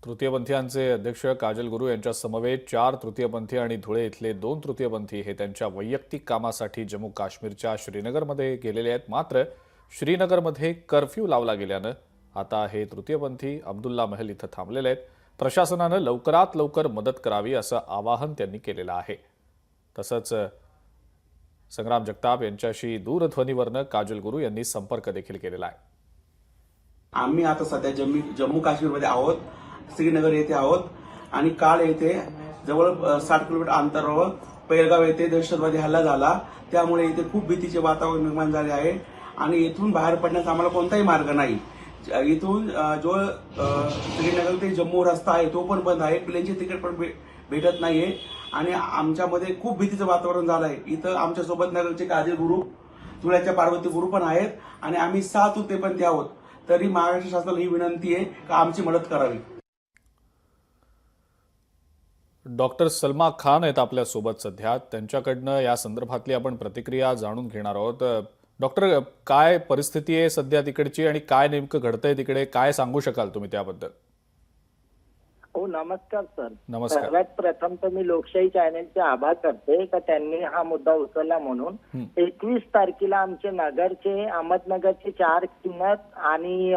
तृतीयपंथीयांचे अध्यक्ष काजल गुरू यांच्या समवेत 4 तृतीयपंथी आणि धुळे इथले 2 तृतीयपंथी हे त्यांच्या वैयक्तिक कामासाठी जम्मू काश्मीरच्या श्रीनगरमध्ये गेलेले आहेत। मात्र श्रीनगरमध्ये कर्फ्यू लावला गेल्यानं आता हे तृतीयपंथी अब्दुल्ला महल इथं थांबलेले आहेत। प्रशासनानं लवकरात लवकर मदत करावी असं आवाहन त्यांनी केलेलं आहे। तसंच संग्राम जगताप यांच्याशी दूरध्वनीवरनं काजल गुरू यांनी संपर्क देखील केलेला आहे। आम्ही आता सध्या जम्मू काश्मीरमध्ये आहोत, श्रीनगर येथे आहोत आणि काल येथे जवळ 60 किलोमीटर अंतरावर पेहलगाव येथे दहशतवादी हल्ला झाला। त्यामुळे इथे खूप भीतीचे वातावरण निर्माण झाले आहे आणि इथून बाहेर पडण्याचा आम्हाला कोणताही मार्ग नाही। इथून जो श्रीनगर ते जम्मू रस्ता आहे तो पण बंद आहे, प्लेनचे तिकीट पण भेटत नाहीये आणि आमच्यामध्ये खूप भीतीचं वातावरण झालं आहे। इथं आमच्या सोबत नगरचे काजल गुरू, धुळ्याच्या पार्वती गुरू पण आहेत आणि आम्ही 7 तृतीयपंथी आहोत। तरी महाराष्ट्र शासनाला ही विनंती आहे की आमची मदत करावी। डॉक्टर सलमा खान आहेत आपल्या सोबत सध्या, त्यांच्याकडनं या संदर्भातली आपण प्रतिक्रिया जाणून घेणार आहोत। डॉक्टर, काय परिस्थिती आहे सध्या तिकडची आणि काय नेमकं घडतंय तिकडे, काय सांगू शकाल तुम्ही त्याबद्दल? हो, नमस्कार सर। नमस्कार। सर्वात प्रथम तर मी लोकशाही चॅनलचे आभार करते का त्यांनी हा मुद्दा उचलला म्हणून। 21 तारखेला आमचे नगरचे, अहमदनगरचे 4 किन्नर आणि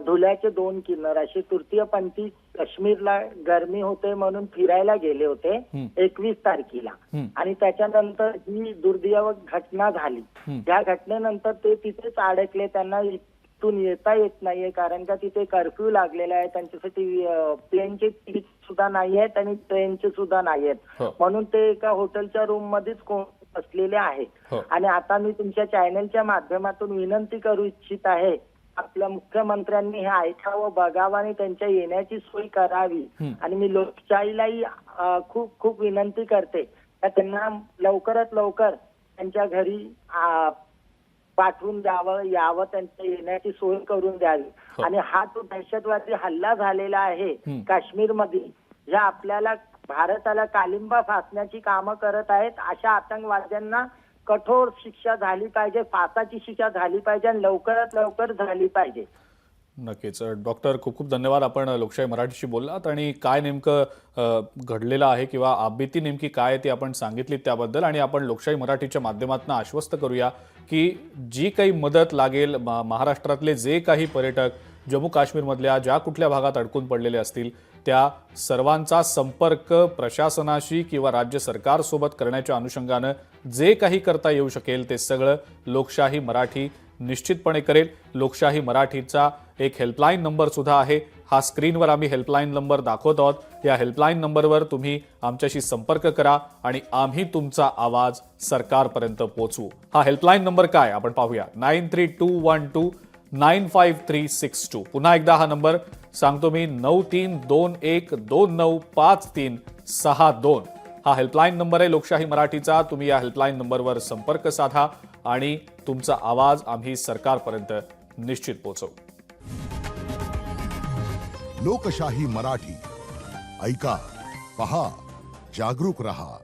धुळ्याचे 2 किन्नर असे तृतीयपंथी काश्मीरला गरमी होते म्हणून फिरायला गेले होते 21 तारखेला आणि त्याच्यानंतर ही दुर्दैवी घटना झाली। त्या घटनेनंतर ते तिथेच अडकले, त्यांना इथून येता येत नाहीये कारण का तिथे कर्फ्यू लागलेला आहे। त्यांच्यासाठी प्लेनचे तिकीट सुद्धा नाही आहेत आणि ट्रेनचे सुद्धा नाही आहेत, म्हणून ते एका हॉटेलच्या रूम मध्येच बसलेले आहेत। आणि आता मी तुमच्या चॅनलच्या माध्यमातून विनंती करू इच्छित आहे, आपल्या मुख्यमंत्र्यांनी हे ऐकावं, बघावं आणि त्यांच्या येण्याची सोय करावी। आणि मी लोकशाहीलाही खूप खूप विनंती करते का त्यांना लवकरात लवकर त्यांच्या घरी पाठवून द्यावं, यावं, त्यांच्या येण्याची सोय करून द्यावी। आणि हा जो दहशतवादी हल्ला झालेला आहे काश्मीरमध्ये, ह्या आपल्याला भारताला कालिंबा फासण्याची कामं करत आहेत। अशा आतंकवाद्यांना कठोर शिक्षा झाली पाहिजे, फासाची शिक्षा झाली पाहिजे आणि लवकरात लवकर झाली पाहिजे। नक्कीच डॉक्टर, खूप खूप धन्यवाद। आपण लोकशाही मराठीशी बोललात आणि काय नेमकं घडलेलं आहे किंवा आपबीती नेमकी काय ती आपण सांगितली त्याबद्दल। आणि आपण लोकशाही मराठीच्या माध्यमातून आश्वस्त करूया की जी काही मदत लागेल, महाराष्ट्रातले जे काही पर्यटक जम्मू काश्मीरमधल्या ज्या कुठल्या भागात अडकून पडलेले असतील त्या सर्वांचा संपर्क प्रशासनाशी किंवा राज्य सरकारसोबत करण्याच्या अनुषंगानं जे काही करता येऊ शकेल ते सगळं लोकशाही मराठी निश्चितपणे करेल। लोकशाही मराठीचा एक हेल्पलाईन नंबर सुद्धा आहे, हा स्क्रीनवर आम्ही हेल्पलाईन नंबर दाखवत आहोत। या हेल्पलाईन नंबरवर तुम्ही आमच्याशी संपर्क करा आणि आम्ही तुमचा आवाज सरकारपर्यंत पोहोचवू। हा हेल्पलाईन नंबर काय आपण पाहूया, 9321295362। पुन्हा एकदा हा नंबर सांगतो मी, 9321295362। हा हेल्पलाईन नंबर आहे लोकशाही मराठीचा। तुम्ही या हेल्पलाईन नंबरवर संपर्क साधा आणि तुमचा आवाज आम्ही सरकारपर्यंत निश्चित पोहोचवू। लोकशाही मराठी, ऐका, पहा, जागरूक रहा।